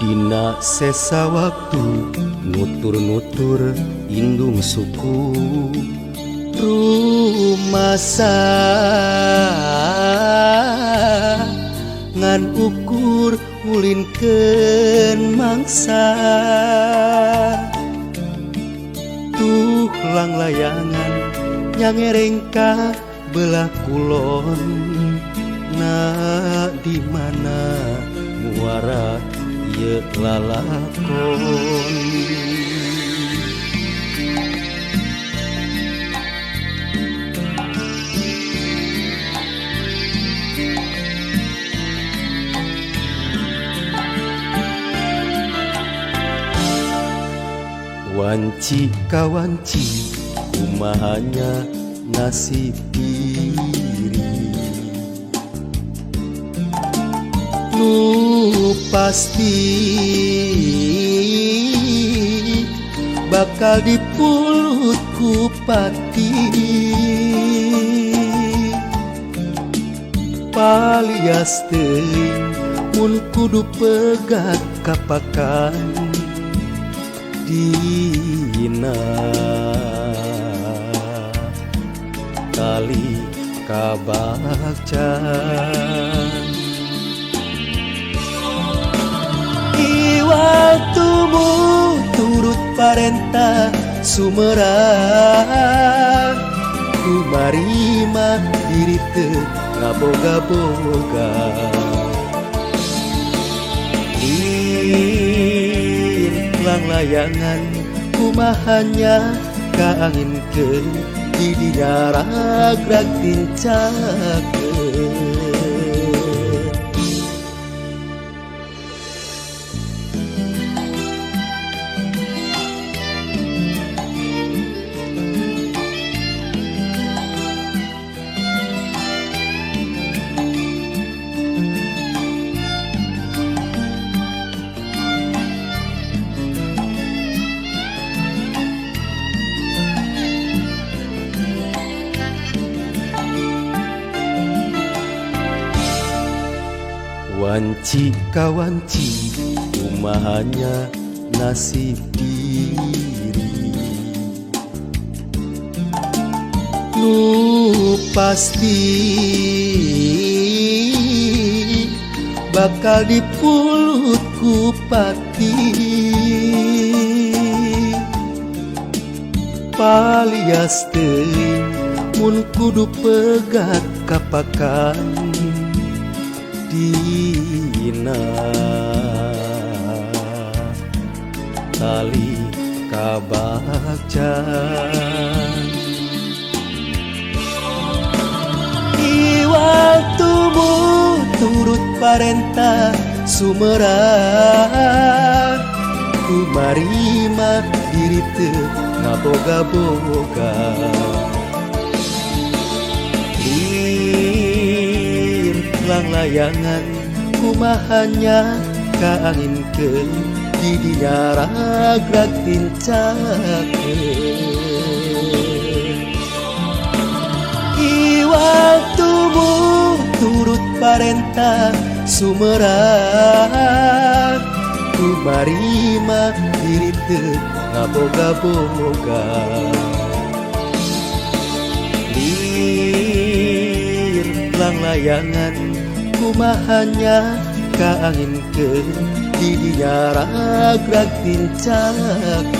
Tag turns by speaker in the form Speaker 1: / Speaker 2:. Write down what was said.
Speaker 1: Dina sesa waktu nutur-nutur indung suku rumasa ngan ukur ngulinkeun mangsa tuh lang layangan nyangerengka belah kulon na di mana muara ye lalakon. Wanci kawanci kumahanya nasib diri nu pasti bakal dipulut ku pati palias teuing mun kudu pegat kapakan dina kali kabakcan di waktumu turut parentah sumerang kumarima diri teu ngaboga-boga lang layangan kumahanya kaanginkeun di dinya ragrag tincakeun. Wanci kawanci kumahanya nasib diri nu pasti bakal dipulut ku pati palias teuing mun kudu pegat kapakan dina tali kabakcan di waktumu turut parentah sumerang kumarima diri teu ngaboga-boga lang layangan kumahanya kaanginkeun di dinya ragrag tincakeun. Di waktumu turut parentah sumerang kumarima diri teu ngaboga-boga lang layangan kumahanya kaanginkeun di dinya ragrag tincakeun.